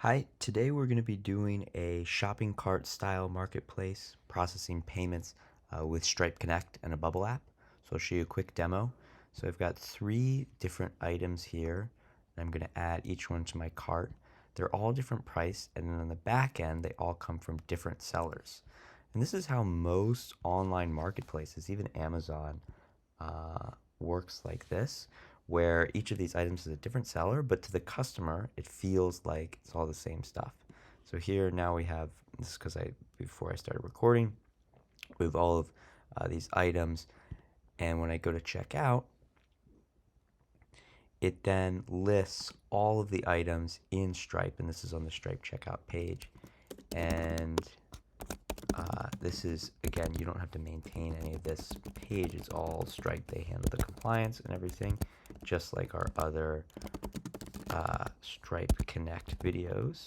Hi, today we're going to be doing a shopping cart style marketplace processing payments with Stripe Connect and a Bubble app. So I'll show you a quick demo. So I've got three different items here, and I'm going to add each one to my cart. They're all different price, and then on the back end, they all come from different sellers. And this is how most online marketplaces, even Amazon, works like this, where each of these items is a different seller, but to the customer, it feels like it's all the same stuff. So here now we have, this is because before I started recording, we have all of these items, and when I go to checkout, it then lists all of the items in Stripe, and this is on the Stripe checkout page. And this is, again, you don't have to maintain any of this page. It's all Stripe. They handle the compliance and everything, just like our other Stripe Connect videos.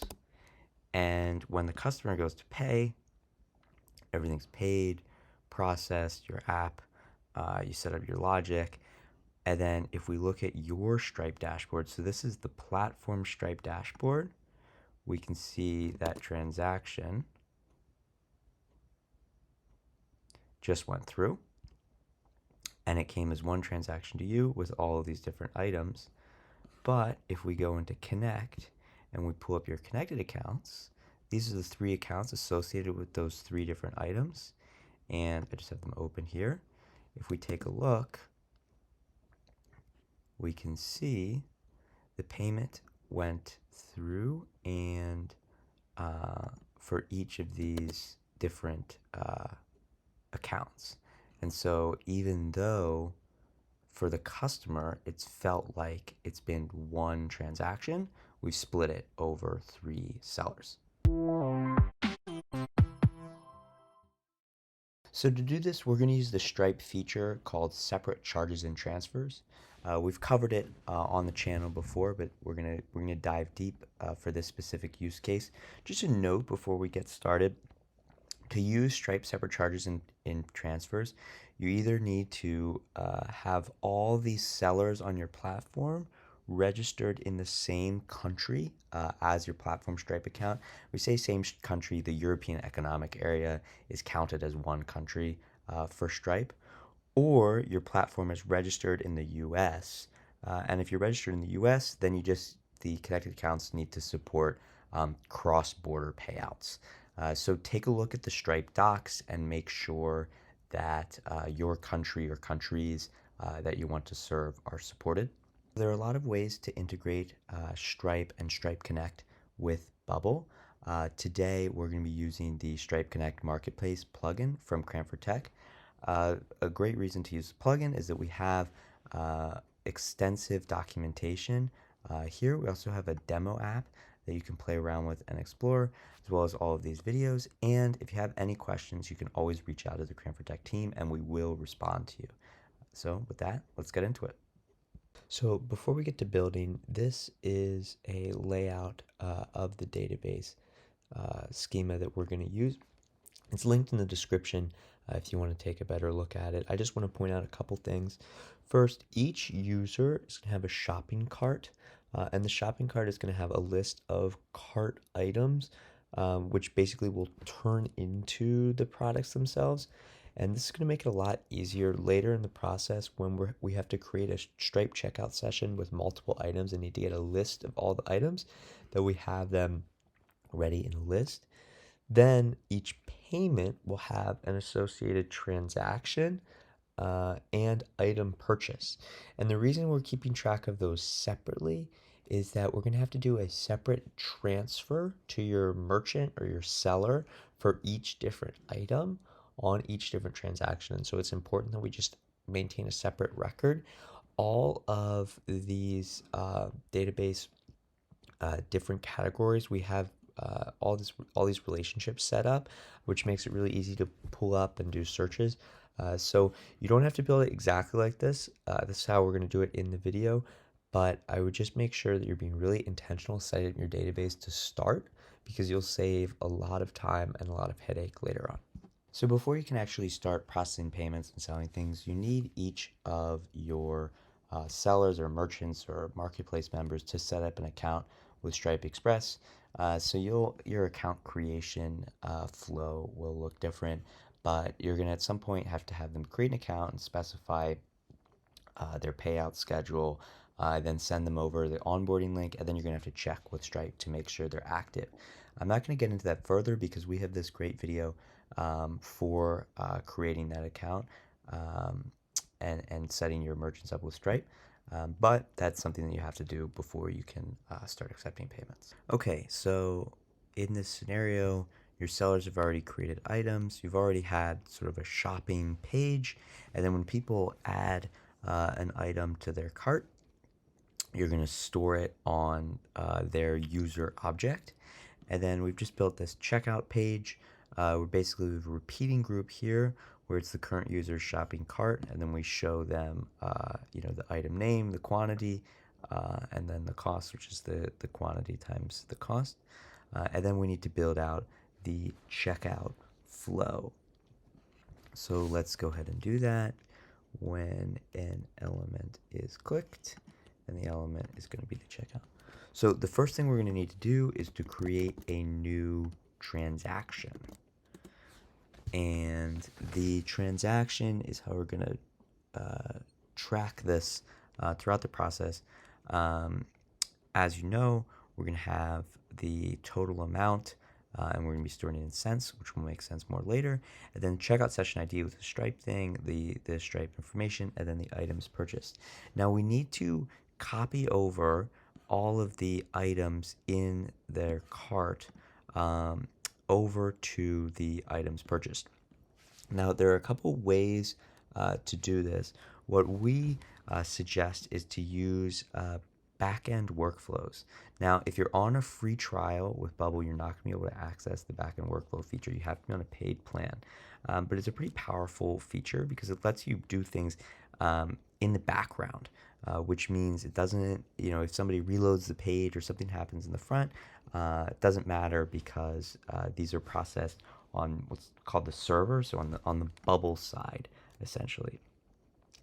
And when the customer goes to pay, everything's paid, processed, your app, you set up your logic. And then if we look at your Stripe dashboard, so this is the platform Stripe dashboard, we can see that transaction just went through, and it came as one transaction to you with all of these different items. But if we go into Connect and we pull up your connected accounts, these are the three accounts associated with those three different items, and I just have them open here. If we take a look, we can see the payment went through, and for each of these different accounts. And so even though for the customer it's felt like it's been one transaction, we've split it over three sellers. So to do this, we're going to use the Stripe feature called separate charges and transfers. We've covered it on the channel before, but we're gonna dive deep for this specific use case. Just a note before we get started: to use Stripe separate charges in transfers, you either need to have all these sellers on your platform registered in the same country as your platform Stripe account. We say same country, the European Economic Area is counted as one country for Stripe, or your platform is registered in the US. And if you're registered in the US, then the connected accounts need to support cross-border payouts. So take a look at the Stripe docs and make sure that your country or countries that you want to serve are supported. There are a lot of ways to integrate Stripe and Stripe Connect with Bubble. Today, we're going to be using the Stripe Connect Marketplace plugin from Cranford Tech. A great reason to use the plugin is that we have extensive documentation. Here, we also have a demo app that you can play around with and explore, as well as all of these videos. And if you have any questions, you can always reach out to the Cranford Tech team, and we will respond to you. So with that, let's get into it. So before we get to building, this is a layout of the database schema that we're going to use. It's linked in the description if you want to take a better look at it. I just want to point out a couple things. First, each user is going to have a shopping cart, and the shopping cart is going to have a list of cart items, which basically will turn into the products themselves. And this is going to make it a lot easier later in the process when we have to create a Stripe checkout session with multiple items and need to get a list of all the items, that we have them ready in a list. Then each payment will have an associated transaction and item purchase. And the reason we're keeping track of those separately is that we're going to have to do a separate transfer to your merchant or your seller for each different item on each different transaction. And so it's important that we just maintain a separate record. All of these database different categories, we have all these relationships set up, which makes it really easy to pull up and do searches. So you don't have to build it exactly like this. This is how we're going to do it in the video, but I would just make sure that you're being really intentional setting up your database to start, because you'll save a lot of time and a lot of headache later on. So before you can actually start processing payments and selling things, you need each of your sellers or merchants or marketplace members to set up an account with Stripe Express. So your account creation flow will look different, but you're gonna at some point have to have them create an account and specify their payout schedule, then send them over the onboarding link, and then you're gonna have to check with Stripe to make sure they're active. I'm not gonna get into that further because we have this great video for creating that account um, and setting your merchants up with Stripe. But that's something that you have to do before you can start accepting payments. Okay, so in this scenario, your sellers have already created items. You've already had sort of a shopping page. And then when people add an item to their cart, you're going to store it on their user object. And then we've just built this checkout page. We're basically we have a repeating group here where it's the current user's shopping cart, and then we show them, the item name, the quantity, and then the cost, which is the quantity times the cost. And then we need to build out the checkout flow. So let's go ahead and do that. When an element is clicked, and the element is going to be the checkout. So the first thing we're going to need to do is to create a new transaction. And the transaction is how we're going to track this throughout the process. As you know, we're going to have the total amount, and we're going to be storing it in cents, which will make sense more later. And then checkout session ID with the Stripe thing, the Stripe information, and then the items purchased. Now we need to copy over all of the items in their cart over to the items purchased. Now there are a couple ways to do this. What we suggest is to use backend workflows. Now, if you're on a free trial with Bubble, you're not going to be able to access the backend workflow feature. You have to be on a paid plan. But it's a pretty powerful feature because it lets you do things in the background, which means it doesn't, if somebody reloads the page or something happens in the front, it doesn't matter because these are processed on what's called the server, so on the Bubble side, essentially.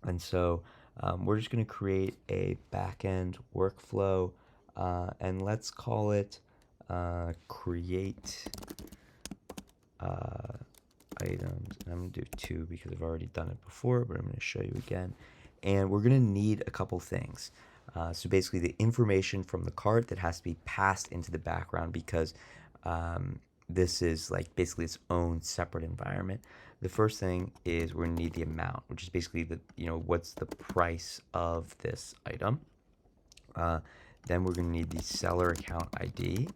And so we're just going to create a backend workflow, and let's call it create items. And I'm going to do 2 because I've already done it before, but I'm going to show you again. And we're going to need a couple things. So basically the information from the cart that has to be passed into the background because this is like basically its own separate environment. The first thing is we're going to need the amount, which is basically what's the price of this item. Then we're going to need the seller account ID,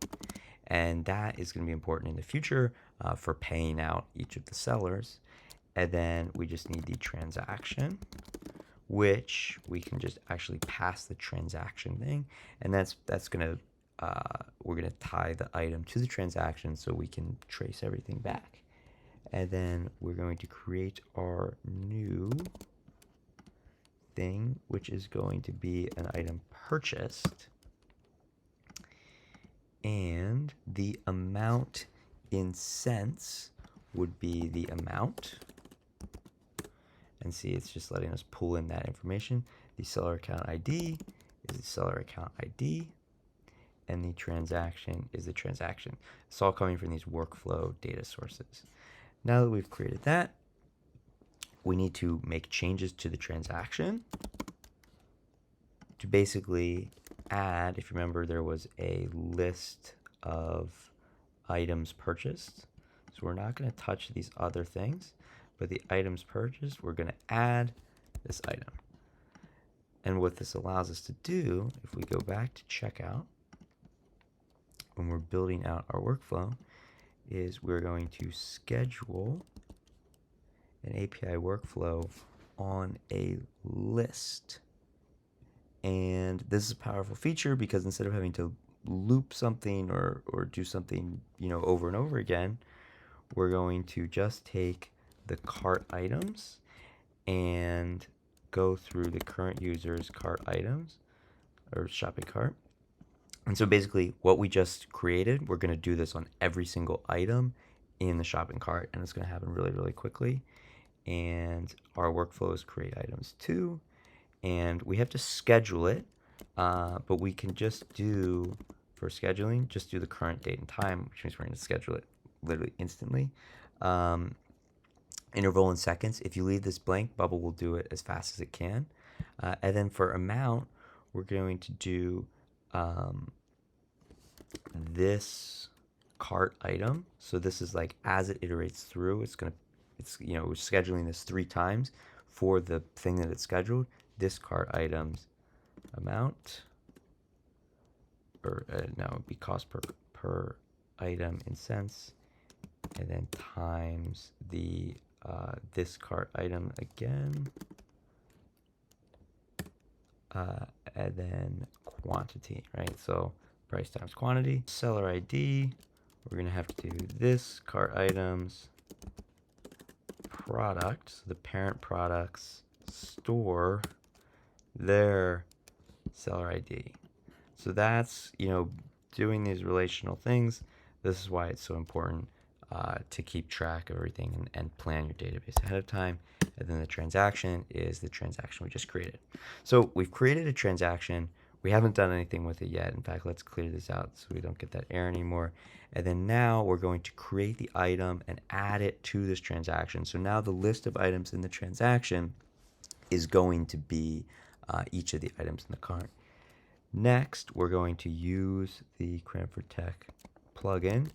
and that is going to be important in the future for paying out each of the sellers. And then we just need the transaction, which we can just actually pass the transaction thing, and that's going to we're going to tie the item to the transaction so we can trace everything back. And then we're going to create our new thing, which is going to be an item purchased. And the amount in cents would be the amount. And see, it's just letting us pull in that information. The seller account ID is the seller account ID. And the transaction is the transaction. It's all coming from these workflow data sources. Now that we've created that, we need to make changes to the transaction to basically add, if you remember, there was a list of items purchased. So we're not going to touch these other things, but the items purchased, we're going to add this item. And what this allows us to do, if we go back to checkout, when we're building out our workflow, is we're going to schedule an API workflow on a list. And this is a powerful feature because instead of having to loop something or do something over and over again, we're going to just take the cart items and go through the current user's cart items or shopping cart. And so basically what we just created, we're going to do this on every single item in the shopping cart, and it's going to happen really, really quickly. And our workflow is create items 2, and we have to schedule it, but we can just do for scheduling, just do the current date and time, which means we're going to schedule it literally instantly. Interval in seconds. If you leave this blank, Bubble will do it as fast as it can. And then for amount, we're going to do this cart item. So this is like as it iterates through, it's we're scheduling this 3 times for the thing that it's scheduled. This cart item's amount, or no, it would be cost per item in cents, and then times the this cart item again, and then quantity, right? So price times quantity. Seller ID, we're gonna have to do this cart items product, so the parent products store their seller ID. So that's, doing these relational things. This is why it's so important to keep track of everything and plan your database ahead of time. And then the transaction is the transaction we just created. So we've created a transaction. We haven't done anything with it yet. In fact, let's clear this out so we don't get that error anymore. And then now we're going to create the item and add it to this transaction. So now the list of items in the transaction is going to be each of the items in the cart. Next, we're going to use the Cranford Tech plugin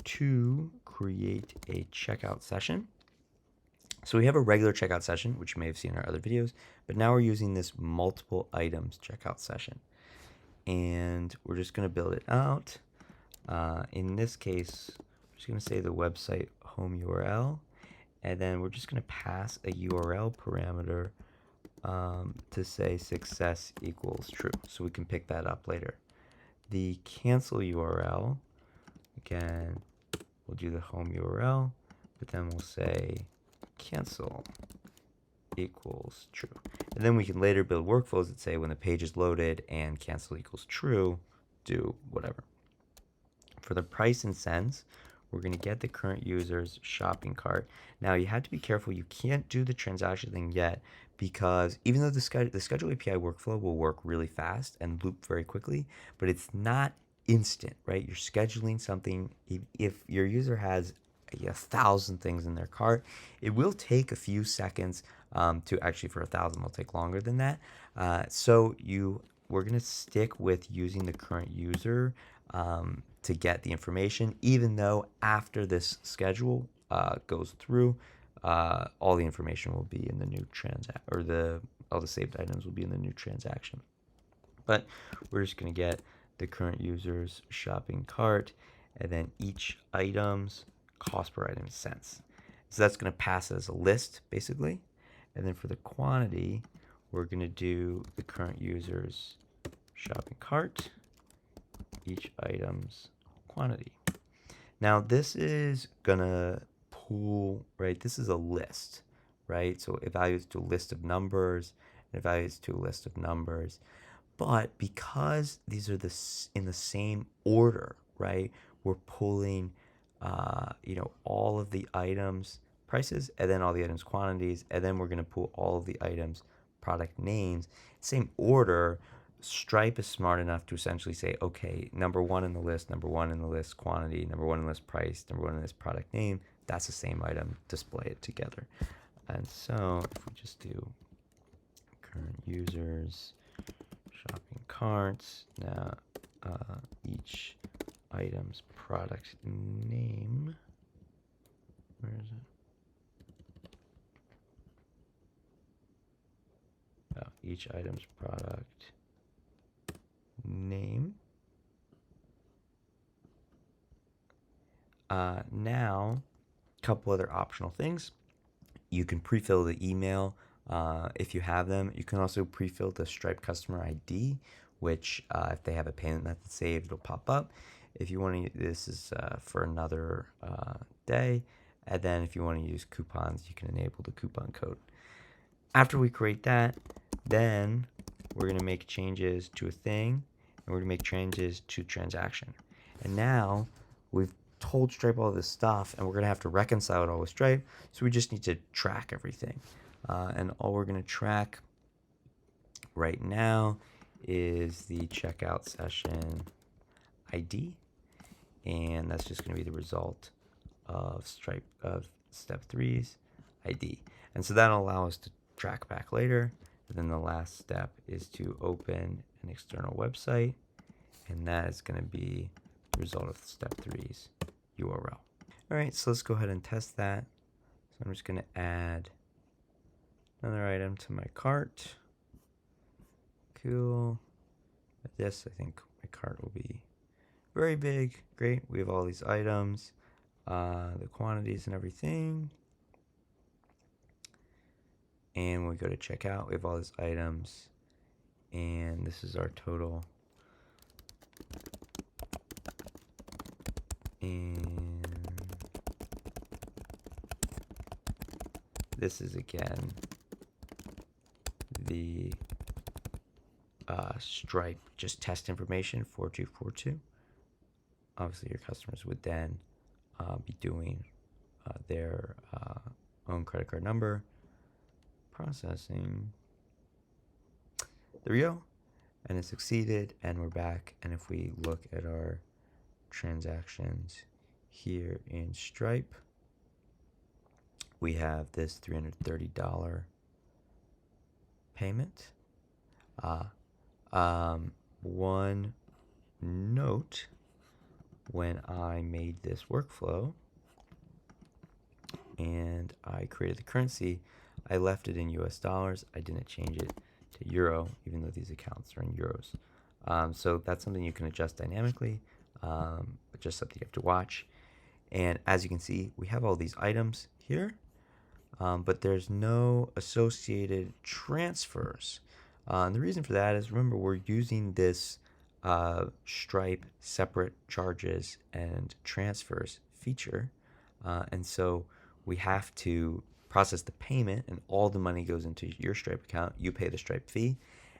to create a checkout session. So we have a regular checkout session, which you may have seen in our other videos, but now we're using this multiple items checkout session. And we're just going to build it out. In this case, I'm just going to say the website home URL, and then we're just going to pass a URL parameter to say success equals true. So we can pick that up later. The cancel URL, again, we'll do the home URL, but then we'll say cancel equals true. And then we can later build workflows that say when the page is loaded and cancel equals true, do whatever. For the price and cents, we're going to get the current user's shopping cart. Now you have to be careful. You can't do the transaction thing yet, because even though the schedule API workflow will work really fast and loop very quickly, but it's not instant, right? You're scheduling something. If your user has 1,000 things in their cart, it will take a few seconds to actually, for 1,000, it'll take longer than that. We're going to stick with using the current user to get the information, even though after this schedule goes through, all the information will be in the new all the saved items will be in the new transaction. But we're just going to get the current user's shopping cart, and then each item's cost per item cents. So that's going to pass as a list, basically. And then for the quantity, we're going to do the current user's shopping cart, each item's quantity. Now this is going to pool, right? This is a list, right? So it evaluates to a list of numbers, and evaluates to a list of numbers. But because these are in the same order, right? We're pulling, all of the items prices, and then all the items quantities, and then we're going to pull all of the items product names. Same order. Stripe is smart enough to essentially say, okay, number 1 in the list, quantity, number 1 in the list, price, number 1 in the list, product name. That's the same item. Display it together. And so if we just do current users, shopping carts, now each item's product name. Where is it? Oh, each item's product name. Now, a couple other optional things. You can pre-fill the email if you have them. You can also pre-fill the Stripe customer ID, which if they have a payment method saved, it'll pop up. If you want to, this is for another day. And then if you want to use coupons, you can enable the coupon code. After we create that, then we're going to make changes to a thing, and we're going to make changes to transaction. And now we've told Stripe all this stuff, and we're going to have to reconcile it all with Stripe. So we just need to track everything. And all we're going to track right now is the checkout session ID, and that's just going to be the result of Stripe of step 3's ID. And so that'll allow us to track back later. And then the last step is to open an external website, and that is going to be the result of step 3's URL. All right, so let's go ahead and test that. So I'm just going to add another item to my cart. Cool. With this, I think my cart will be very big. Great. We have all these items, the quantities and everything. And we go to checkout. We have all these items, and this is our total. And this is again the Stripe just test information 4242. Obviously, your customers would then be doing their own credit card number. Processing. There we go. And it succeeded, and we're back. And if we look at our transactions here in Stripe, we have this $330 payment. One note: when I made this workflow and I created the currency, I left it in US dollars. I didn't change it to euro, even though these accounts are in euros. So that's something you can adjust dynamically, but just something you have to watch. And as you can see, we have all these items here, but there's no associated transfers. And the reason for that is, remember, we're using this Stripe separate charges and transfers feature. And so we have to process the payment, and all the money goes into your Stripe account. You pay the Stripe fee,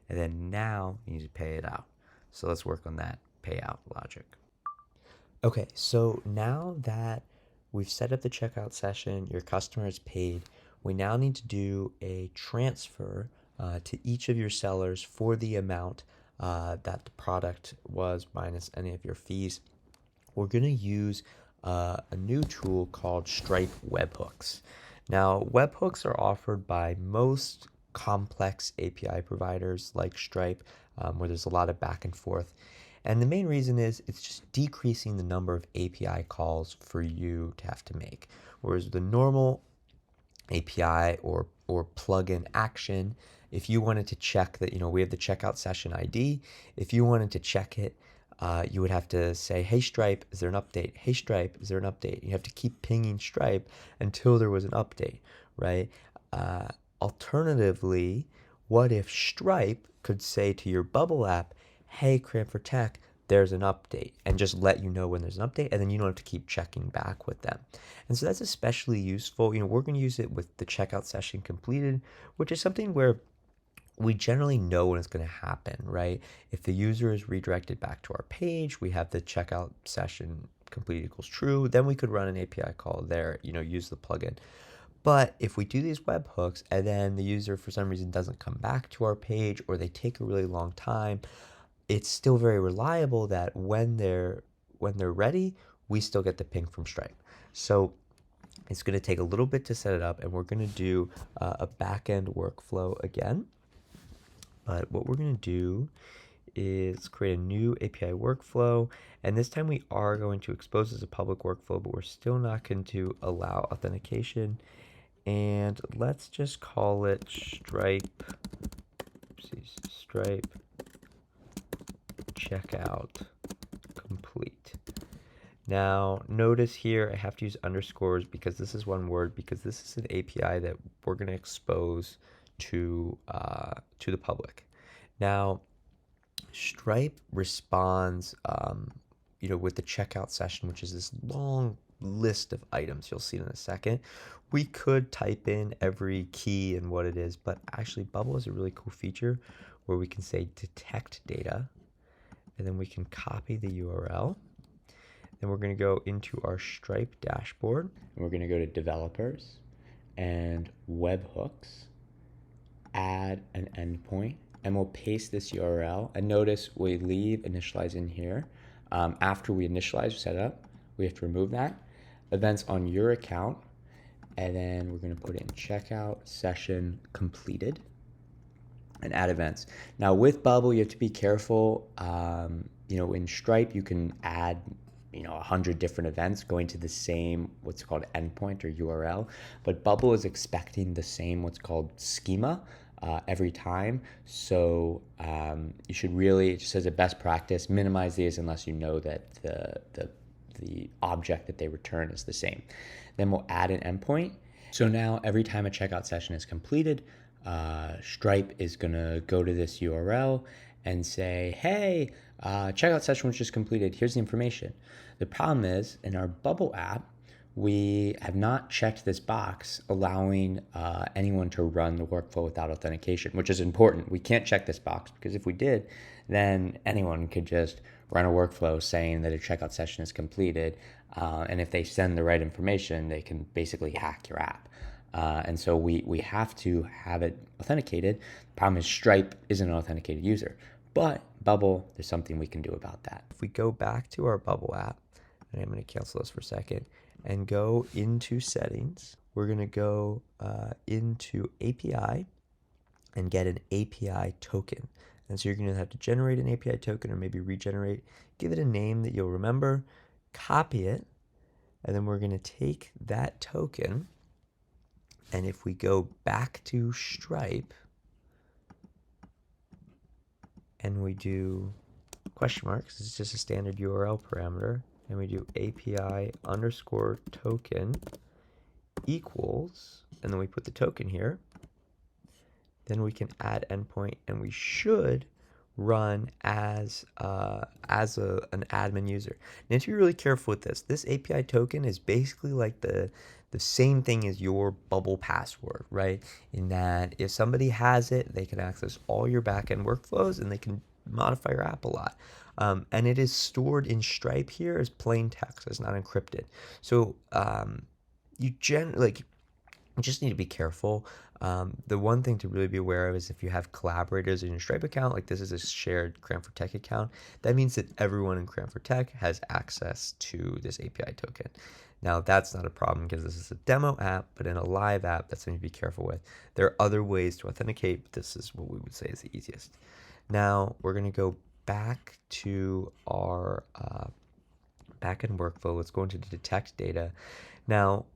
and then now you need to pay it out. So let's work on that payout logic. Okay, so now that we've set up the checkout session, your customer is paid, we now need to do a transfer to each of your sellers for the amount that the product was minus any of your fees. We're going to use a new tool called Stripe webhooks. Now, webhooks are offered by most complex API providers like Stripe, where there's a lot of back and forth. And the main reason is it's just decreasing the number of API calls for you to have to make. Whereas the normal API or plugin action, if you wanted to check that, we have the checkout session ID. If you wanted to check it, you would have to say, hey, Stripe, is there an update? Hey, Stripe, is there an update? You have to keep pinging Stripe until there was an update, right? Alternatively, what if Stripe could say to your Bubble app, hey, Cranford Tech, there's an update, and just let you know when there's an update, and then you don't have to keep checking back with them. And so that's especially useful. We're going to use it with the checkout session completed, which is something where we generally know when it's going to happen, right? If the user is redirected back to our page, we have the checkout session complete equals true, then we could run an API call there, use the plugin. But if we do these webhooks and then the user for some reason doesn't come back to our page, or they take a really long time, it's still very reliable that when they're ready, we still get the ping from Stripe. So it's going to take a little bit to set it up, and we're going to do a back-end workflow again. But what we're going to do is create a new API workflow, and this time we are going to expose as a public workflow, but we're still not going to allow authentication. And let's just call it Stripe checkout complete. Now notice here I have to use underscores because this is one word, because this is an API that we're going to expose to the public. Now Stripe responds with the checkout session, which is this long list of items. You'll see it in a second. We could type in every key and what it is, but actually Bubble is a really cool feature where we can say detect data, and then we can copy the URL. Then we're going to go into our Stripe dashboard, and we're going to go to developers and webhooks, add an endpoint, and we'll paste this URL. And notice we leave initialize in here. After we initialize, set it up, we have to remove that. Events on your account, and then we're going to put in checkout session completed and add events. Now with Bubble, you have to be careful. In Stripe, you can add 100 different events going to the same what's called endpoint or URL, but Bubble is expecting the same what's called schema every time. So you should really, just as a best practice, minimize these unless you know that the object that they return is the same. Then we'll add an endpoint. So now every time a checkout session is completed, Stripe is gonna go to this URL and say, hey, checkout session was just completed. Here's the information. The problem is in our Bubble app, we have not checked this box allowing anyone to run the workflow without authentication, which is important. We can't check this box because if we did, then anyone could just run a workflow saying that a checkout session is completed. And if they send the right information, they can basically hack your app. And so we have to have it authenticated. The problem is Stripe isn't an authenticated user. But Bubble, there's something we can do about that. If we go back to our Bubble app, and I'm going to cancel this for a second, and go into settings, we're going to go into API and get an API token. And so you're going to have to generate an API token or maybe regenerate, give it a name that you'll remember, copy it, and then we're going to take that token. And if we go back to Stripe and we do question marks, it's just a standard URL parameter, and we do API underscore token equals, and then we put the token here, then we can add endpoint, and we should run as an admin user. Now, you have to be really careful with this. This API token is basically like the same thing as your Bubble password, right? In that if somebody has it, they can access all your backend workflows and they can modify your app a lot. And it is stored in Stripe here as plain text. It's not encrypted. So you just need to be careful. The one thing to really be aware of is if you have collaborators in your Stripe account, like this is a shared Cranford Tech account, that means that everyone in Cranford Tech has access to this API token. Now that's not a problem because this is a demo app, but in a live app, that's something to be careful with. There are other ways to authenticate, but this is what we would say is the easiest. Now we're going to go back to our backend workflow. Let's go into the detect data. Now,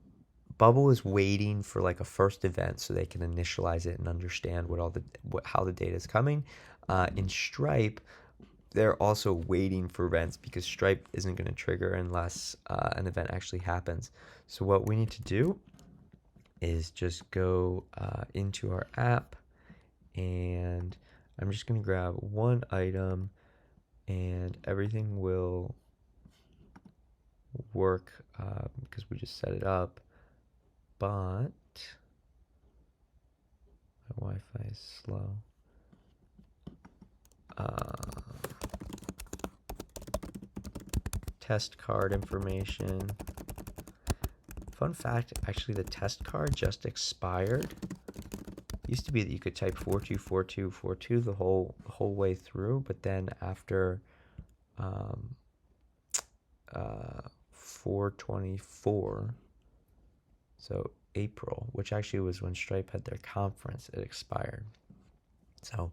Bubble is waiting for like a first event so they can initialize it and understand how the data is coming. In Stripe, they're also waiting for events because Stripe isn't going to trigger unless an event actually happens. So what we need to do is just go into our app, and I'm just going to grab one item and everything will work because we just set it up. But my Wi-Fi is slow. Test card information. Fun fact, actually the test card just expired. It used to be that you could type 424242 the whole way through, but then after 4/24, so April, which actually was when Stripe had their conference, it expired. So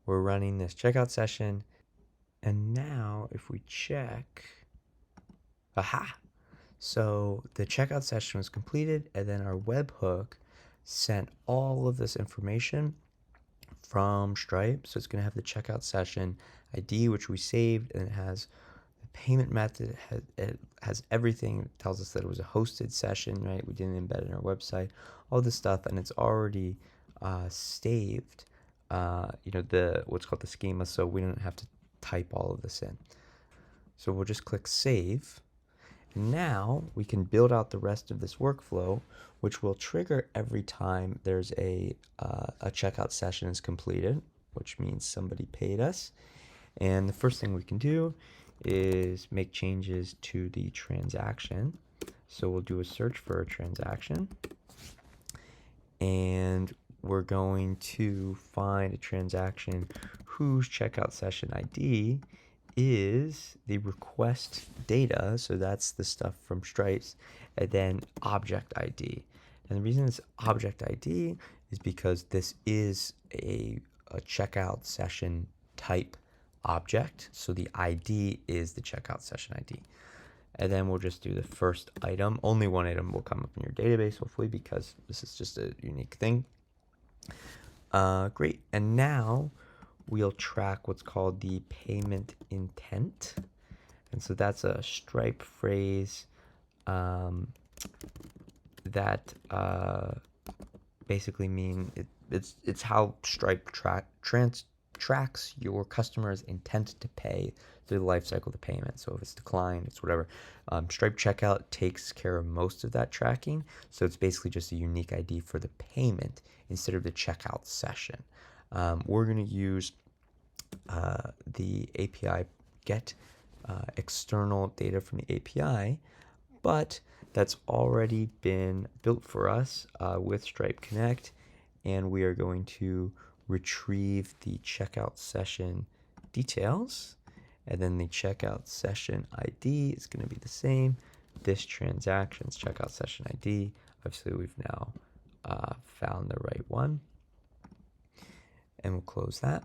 we're running this checkout session, and now if we check, aha! So the checkout session was completed, and then our webhook sent all of this information from Stripe. So it's going to have the checkout session ID, which we saved, and it has the payment method. It has everything. It tells us that it was a hosted session, right? We didn't embed it in our website, all this stuff, and it's already saved. What's called the schema, so we don't have to type all of this in. So we'll just click save. Now we can build out the rest of this workflow, which will trigger every time there's a checkout session is completed, which means somebody paid us. And the first thing we can do is make changes to the transaction. So we'll do a search for a transaction, and we're going to find a transaction whose checkout session ID is the request data, so that's the stuff from Stripes, and then object ID. And the reason it's object ID is because this is a checkout session type object, so the ID is the checkout session ID. And then we'll just do the first item. Only one item will come up in your database, hopefully, because this is just a unique thing. Great. And now we'll track what's called the payment intent. And so that's a Stripe phrase that basically mean it's how Stripe tracks your customer's intent to pay through the life cycle of the payment. So if it's declined, it's whatever. Stripe Checkout takes care of most of that tracking. So it's basically just a unique ID for the payment instead of the checkout session. We're going to use the API get external data from the API, but that's already been built for us with Stripe Connect, and we are going to retrieve the checkout session details, and then the checkout session ID is going to be the same. This transaction's checkout session ID. Obviously, we've now found the right one, and we'll close that.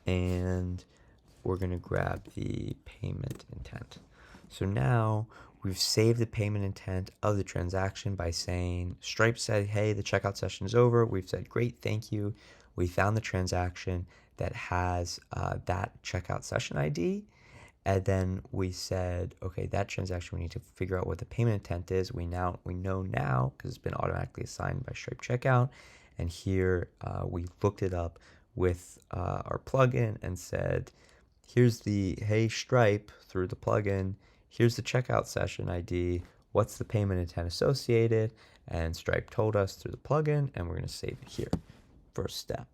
And we're going to grab the payment intent. So now we've saved the payment intent of the transaction by saying Stripe said, hey, the checkout session is over. We've said, great, thank you. We found the transaction that has that checkout session ID. And then we said, okay, that transaction, we need to figure out what the payment intent is. We know now because it's been automatically assigned by Stripe Checkout. And here we looked it up with our plugin and said, here's the hey Stripe through the plugin. Here's the checkout session ID. What's the payment intent associated? And Stripe told us through the plugin, and we're going to save it here. First step.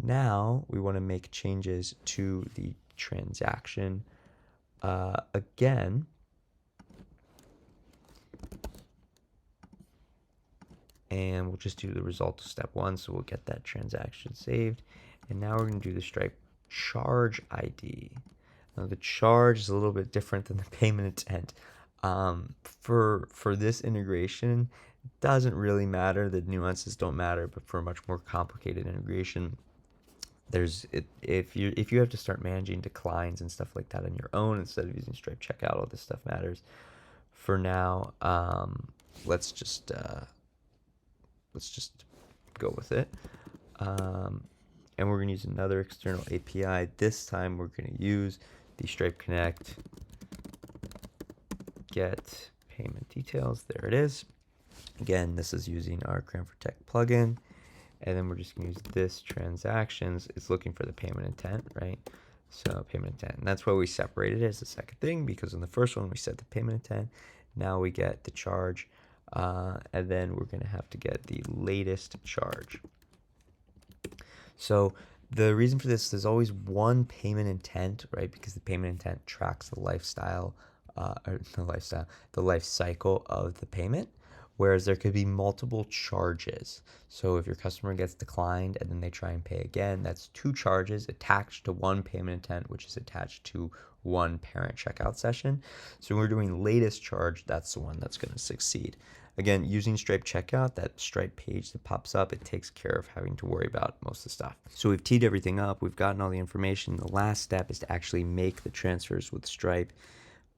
Now we want to make changes to the transaction. Again, and we'll just do the result of step 1, so we'll get that transaction saved. And now we're going to do the Stripe charge ID. Now the charge is a little bit different than the payment intent. For this integration, it doesn't really matter. The nuances don't matter, but for a much more complicated integration, if you have to start managing declines and stuff like that on your own instead of using Stripe Checkout, all this stuff matters. For now, let's just go with it. And we're going to use another external API. This time we're going to use the Stripe Connect get payment details. There it is. Again, this is using our Cranford Tech plugin. And then we're just going to use this transactions. It's looking for the payment intent, right? So payment intent. And that's why we separated it as the second thing, because in the first one we set the payment intent. Now we get the charge. And then we're going to have to get the latest charge. So the reason for this, there's always one payment intent, right? Because the payment intent tracks the life cycle of the payment, whereas there could be multiple charges. So if your customer gets declined and then they try and pay again, that's 2 charges attached to one payment intent, which is attached to one parent checkout session. So when we're doing latest charge, that's the one that's going to succeed. Again, using Stripe Checkout, that Stripe page that pops up, it takes care of having to worry about most of the stuff. So we've teed everything up. We've gotten all the information. The last step is to actually make the transfers with Stripe.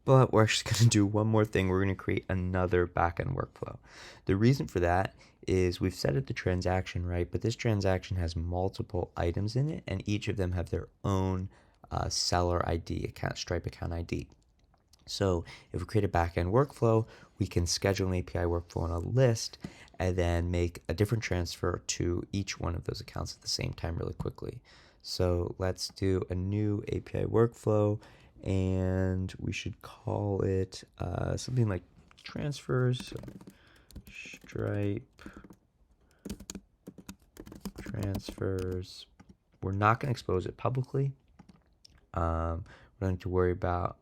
But we're actually going to do one more thing. We're going to create another backend workflow. The reason for that is we've set up the transaction, right? But this transaction has multiple items in it, and each of them have their own seller ID, Stripe account ID. So if we create a backend workflow, we can schedule an API workflow on a list and then make a different transfer to each one of those accounts at the same time really quickly. So let's do a new API workflow, and we should call it something like transfers, Stripe transfers. We're not going to expose it publicly. We don't need to worry about,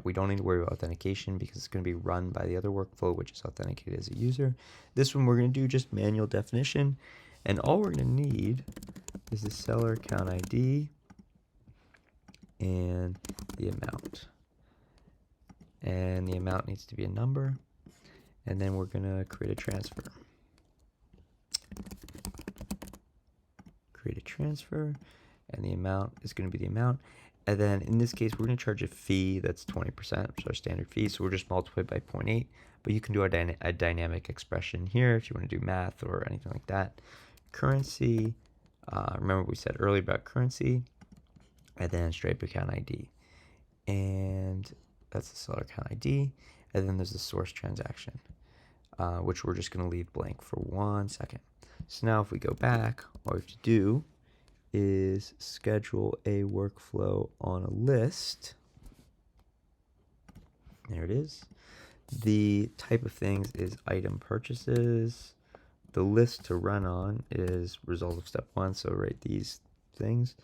we don't need to worry about authentication because it's going to be run by the other workflow, which is authenticated as a user. This one we're going to do just manual definition, and all we're going to need is the seller account ID and the amount. And the amount needs to be a number. And then we're going to create a transfer. Create a transfer, and the amount is going to be the amount. And then in this case, we're going to charge a fee that's 20%, which is our standard fee. So we're just multiply by 0.8. But you can do a dynamic expression here if you want to do math or anything like that. Currency, remember we said earlier about currency, and then Stripe account ID. And that's the seller account ID. And then there's the source transaction, which we're just going to leave blank for 1 second. So now if we go back, all we have to do is schedule a workflow on a list. There it is. The type of things is item purchases. The list to run on is result of step 1, so write these things.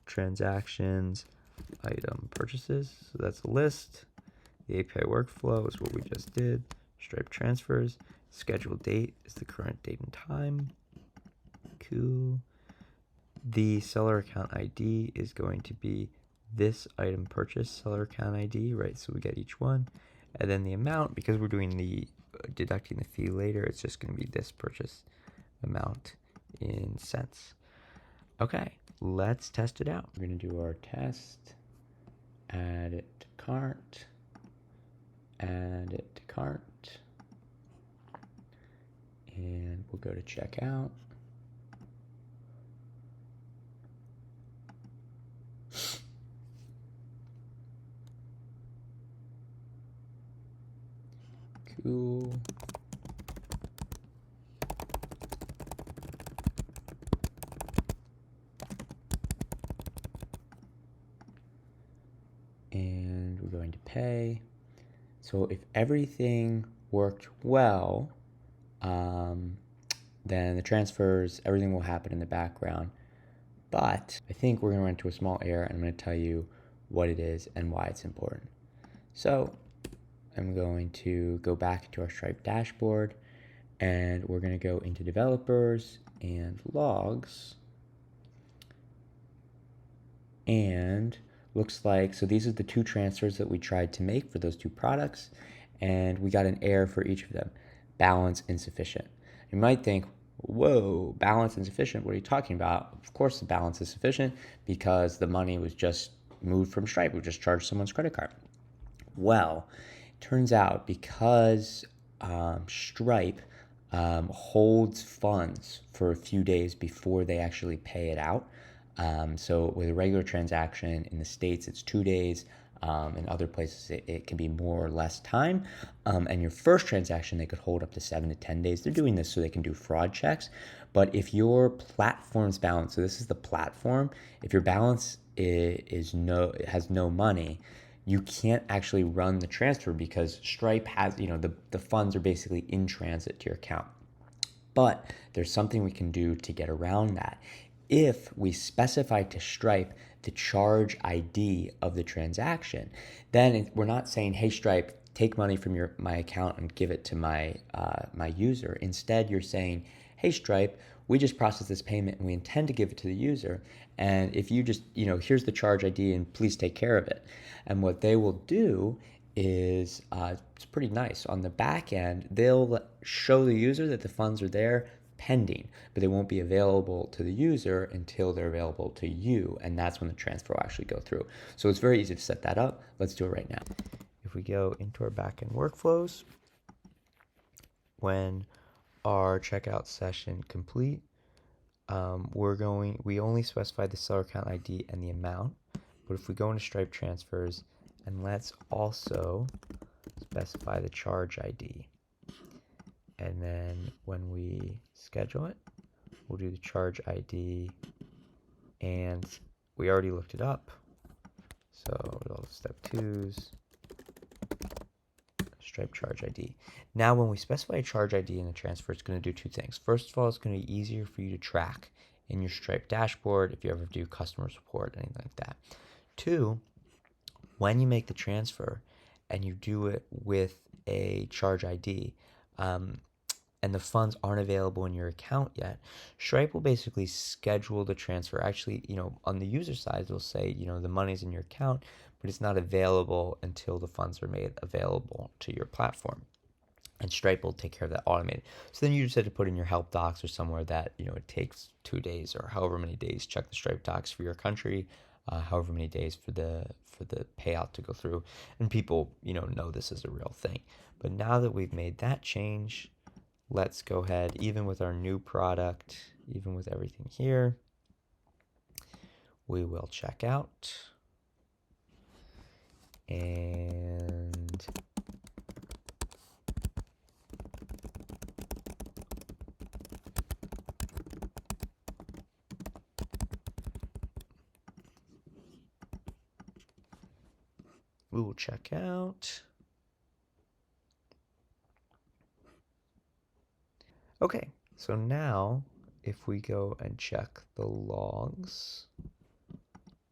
Transactions, item purchases, so that's a list. The API workflow is what we just did. Stripe transfers. Scheduled date is the current date and time. Cool. The seller account ID is going to be this item purchase seller account ID, right? So we get each one. And then the amount, because we're doing the deducting the fee later, it's just going to be this purchase amount in cents. Okay, let's test it out. We're going to do our test. Add it to cart. Add it to cart. And we'll go to checkout. Cool. And we're going to pay. So if everything worked well, then the transfers, everything will happen in the background. But I think we're going to run into a small error, and I'm going to tell you what it is and why it's important. So I'm going to go back into our Stripe dashboard, and we're going to go into developers and logs. And looks like, so these are the 2 transfers that we tried to make for those 2 products, and we got an error for each of them. Balance insufficient. You might think, whoa, balance insufficient, what are you talking about? Of course the balance is sufficient because the money was just moved from Stripe. We just charged someone's credit card. Well, it turns out because Stripe holds funds for a few days before they actually pay it out. So with a regular transaction in the States, it's 2 days. In other places, it can be more or less time. And your first transaction, they could hold up to 7 to 10 days. They're doing this so they can do fraud checks. But if your platform's balance, so this is the platform, if your balance has no money, you can't actually run the transfer because Stripe has, the funds are basically in transit to your account. But there's something we can do to get around that. If we specify to Stripe the charge ID of the transaction, then we're not saying, hey, Stripe, take money from my account and give it to my user. Instead, you're saying, hey, Stripe, we just processed this payment and we intend to give it to the user. And if you just, here's the charge ID and please take care of it. And what they will do is, it's pretty nice. On the back end, they'll show the user that the funds are there pending, but they won't be available to the user until they're available to you, and that's when the transfer will actually go through. So it's very easy to set that up. Let's do it right now. If we go into our backend workflows, when our checkout session complete, we only specify the seller account ID and the amount, but if we go into Stripe transfers, and let's also specify the charge ID. And then when we schedule it, we'll do the charge ID, and we already looked it up. So all step 2s, Stripe charge ID. Now when we specify a charge ID in the transfer, it's going to do 2 things. First of all, it's going to be easier for you to track in your Stripe dashboard if you ever do customer support, anything like that. 2, when you make the transfer and you do it with a charge ID, and the funds aren't available in your account yet, Stripe will basically schedule the transfer. Actually, on the user side, they'll say, the money's in your account, but it's not available until the funds are made available to your platform. And Stripe will take care of that automated. So then you just have to put in your help docs or somewhere that, it takes 2 days or however many days. Check the Stripe docs for your country, however many days for the payout to go through. And people, know this is a real thing. But now that we've made that change, let's go ahead, even with our new product, even with everything here, we will check out. And we will check out. Okay, so now if we go and check the logs,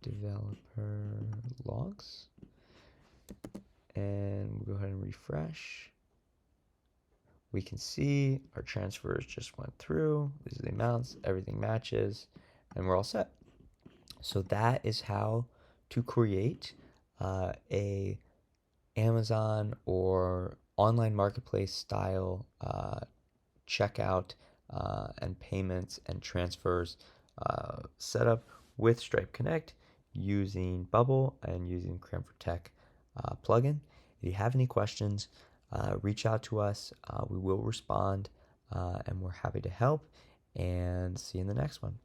developer logs, and we'll go ahead and refresh, we can see our transfers just went through. These are the amounts, everything matches, and we're all set. So that is how to create a Amazon or online marketplace style checkout and payments and transfers setup with Stripe Connect using Bubble and using Cranford Tech plugin. If you have any questions, reach out to us. We will respond, and we're happy to help. And see you in the next one.